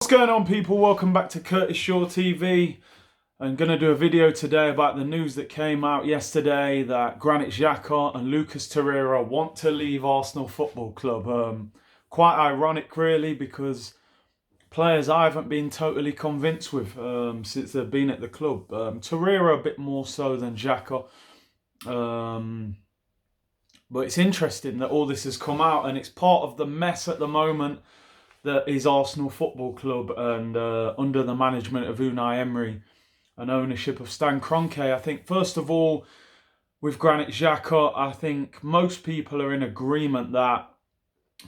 What's going on, people? Welcome back to Curtis Shaw TV. I'm going to do a video today about the news that came out yesterday that Granit Xhaka and Lucas Torreira want to leave Arsenal Football Club. Quite ironic, really, because players I haven't been totally convinced with since they've been at the club. Torreira a bit more so than Xhaka. But it's interesting that all this has come out, and it's part of the mess at the moment that is Arsenal Football Club, and under the management of Unai Emery and ownership of Stan Kroenke. I think, first of all, with Granit Xhaka, I think most people are in agreement that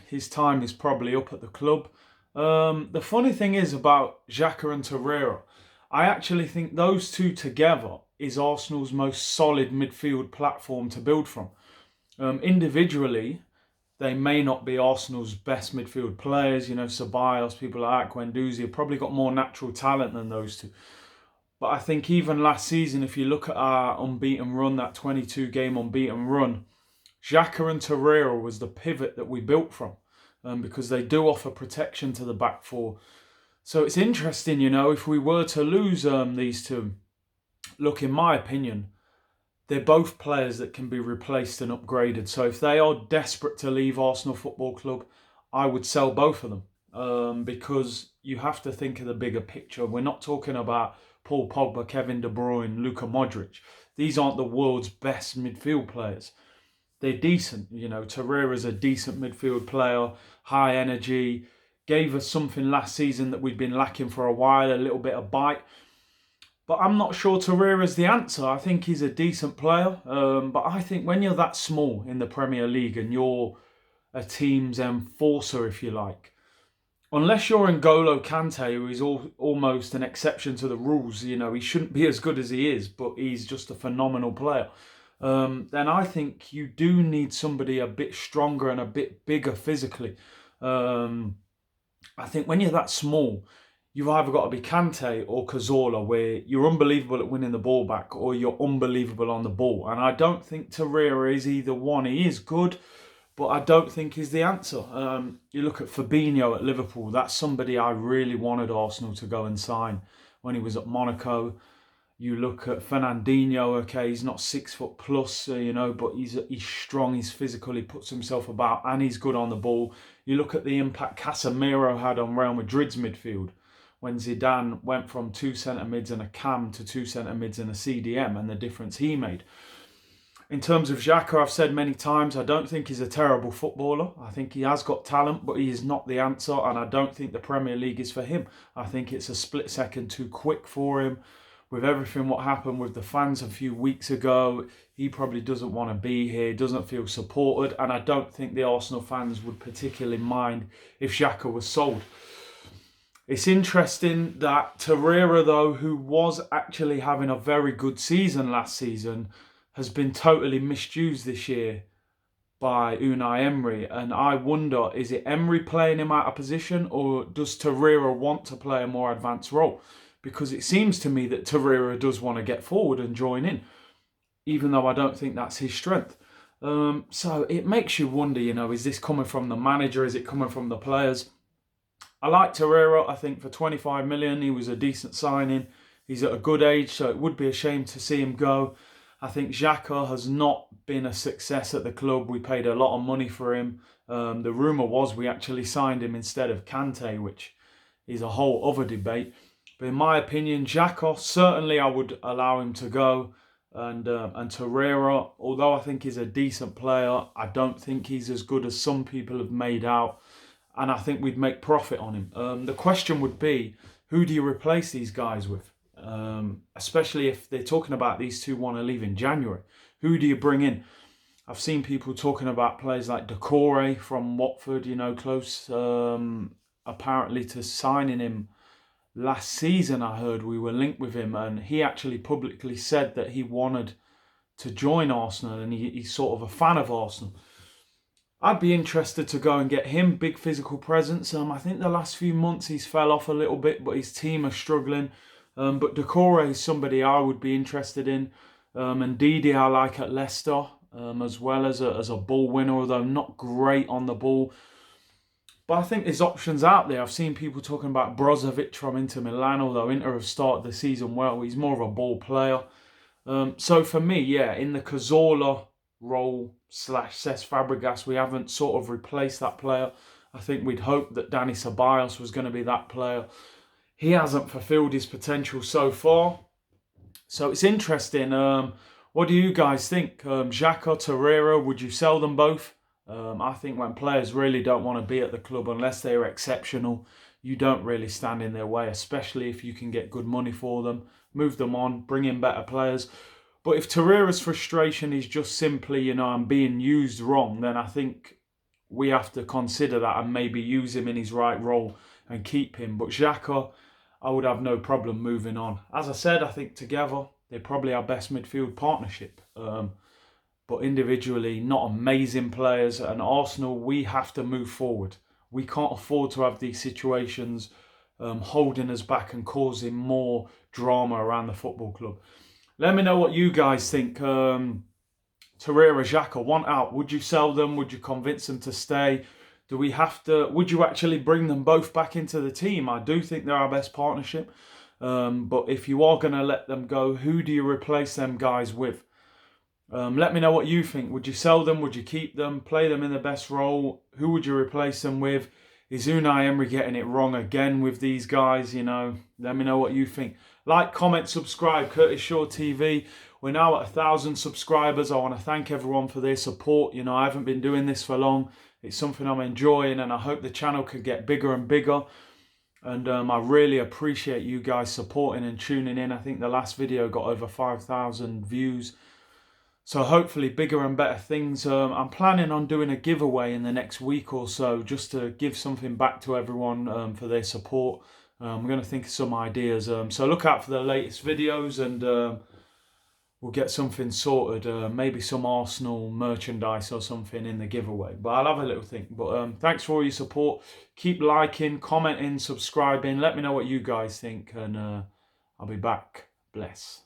his time is probably up at the club. The funny thing is about Xhaka and Torreira, I actually think those two together is Arsenal's most solid midfield platform to build from. Individually, they may not be Arsenal's best midfield players. You know, Ceballos, people like Guendouzi have probably got more natural talent than those two. But I think even last season, if you look at our unbeaten run, that 22-game unbeaten run, Xhaka and Torreira was the pivot that we built from, because they do offer protection to the back four. So it's interesting, you know, if we were to lose these two, look, in my opinion, they're both players that can be replaced and upgraded. So if they are desperate to leave Arsenal Football Club, I would sell both of them, because you have to think of the bigger picture. We're not talking about Paul Pogba, Kevin De Bruyne, Luka Modric. These aren't the world's best midfield players. They're decent. You know, Torreira's a decent midfield player, high energy, gave us something last season that we'd been lacking for a while, a little bit of bite. But I'm not sure Torreira's the answer. I think he's a decent player. But I think when you're that small in the Premier League and you're a team's enforcer, if you like, unless you're N'Golo Kante, who is almost an exception to the rules, you know, he shouldn't be as good as he is, but he's just a phenomenal player, then I think you do need somebody a bit stronger and a bit bigger physically. I think when you're that small, you've either got to be Kante or Cazorla, where you're unbelievable at winning the ball back or you're unbelievable on the ball. And I don't think Torreira is either one. He is good, but I don't think he's the answer. You look at Fabinho at Liverpool. That's somebody I really wanted Arsenal to go and sign when he was at Monaco. You look at Fernandinho. Okay, he's not 6 foot plus, you know, but he's strong, he's physical, he puts himself about, and he's good on the ball. You look at the impact Casemiro had on Real Madrid's midfield when Zidane went from 2 centre mids and a cam to 2 centre mids and a CDM, and the difference he made. In terms of Xhaka, I've said many times, I don't think he's a terrible footballer. I think he has got talent, but he is not the answer, and I don't think the Premier League is for him. I think it's a split second too quick for him. With everything what happened with the fans a few weeks ago, he probably doesn't want to be here, doesn't feel supported, and I don't think the Arsenal fans would particularly mind if Xhaka was sold. It's interesting that Torreira, though, who was actually having a very good season last season, has been totally misused this year by Unai Emery. And I wonder, is it Emery playing him out of position, or does Torreira want to play a more advanced role? Because it seems to me that Torreira does want to get forward and join in, even though I don't think that's his strength. So it makes you wonder, you know, is this coming from the manager? Is it coming from the players? I like Torreira. I think for 25 million, he was a decent signing. He's at a good age, so it would be a shame to see him go. I think Xhaka has not been a success at the club. We paid a lot of money for him. The rumour was we actually signed him instead of Kante, which is a whole other debate. But in my opinion, Xhaka, certainly I would allow him to go. And Torreira, although I think he's a decent player, I don't think he's as good as some people have made out. And I think we'd make profit on him. The question would be, who do you replace these guys with? Especially if they're talking about these two want to leave in January. Who do you bring in? I've seen people talking about players like Decore from Watford, you know, close apparently to signing him last season. I heard we were linked with him, and he actually publicly said that he wanted to join Arsenal, and he's sort of a fan of Arsenal. I'd be interested to go and get him, big physical presence. I think the last few months he's fell off a little bit, but his team are struggling. But Decore is somebody I would be interested in. And Didi I like at Leicester, as well as a ball winner, although not great on the ball. But I think there's options out there. I've seen people talking about Brozovic from Inter Milan, although Inter have started the season well. He's more of a ball player. So for me, yeah, in the Cazorla role / Cesc Fabregas, we haven't sort of replaced that player. I think we'd hoped that Dani Ceballos was going to be that player. He hasn't fulfilled his potential so far. So it's interesting. What do you guys think? Xhaka, Torreira, would you sell them both? I think when players really don't want to be at the club, unless they're exceptional, you don't really stand in their way, especially if you can get good money for them. Move them on, bring in better players. But if Torreira's frustration is just simply, I'm being used wrong, then I think we have to consider that and maybe use him in his right role and keep him. But Xhaka, I would have no problem moving on. As I said, I think together they're probably our best midfield partnership. But individually, not amazing players. And Arsenal, we have to move forward. We can't afford to have these situations holding us back and causing more drama around the football club. Let me know what you guys think. Torreira, Xhaka, want out. Would you sell them? Would you convince them to stay? Do we have to? Would you actually bring them both back into the team? I do think they're our best partnership. But if you are going to let them go, who do you replace them guys with? Let me know what you think. Would you sell them? Would you keep them? Play them in the best role? Who would you replace them with? Is Unai Emery getting it wrong again with these guys? Let me know what you think. Like, comment, subscribe. Curtis Shaw TV. We're now at 1,000 subscribers. I want to thank everyone for their support. I haven't been doing this for long. It's something I'm enjoying, and I hope the channel could get bigger and bigger. And I really appreciate you guys supporting and tuning in. I think the last video got over 5,000 views. So hopefully bigger and better things. I'm planning on doing a giveaway in the next week or so, just to give something back to everyone for their support. I'm going to think of some ideas. So look out for the latest videos, and we'll get something sorted. Maybe some Arsenal merchandise or something in the giveaway. But I'll have a little think. But thanks for all your support. Keep liking, commenting, subscribing. Let me know what you guys think, and I'll be back. Bless.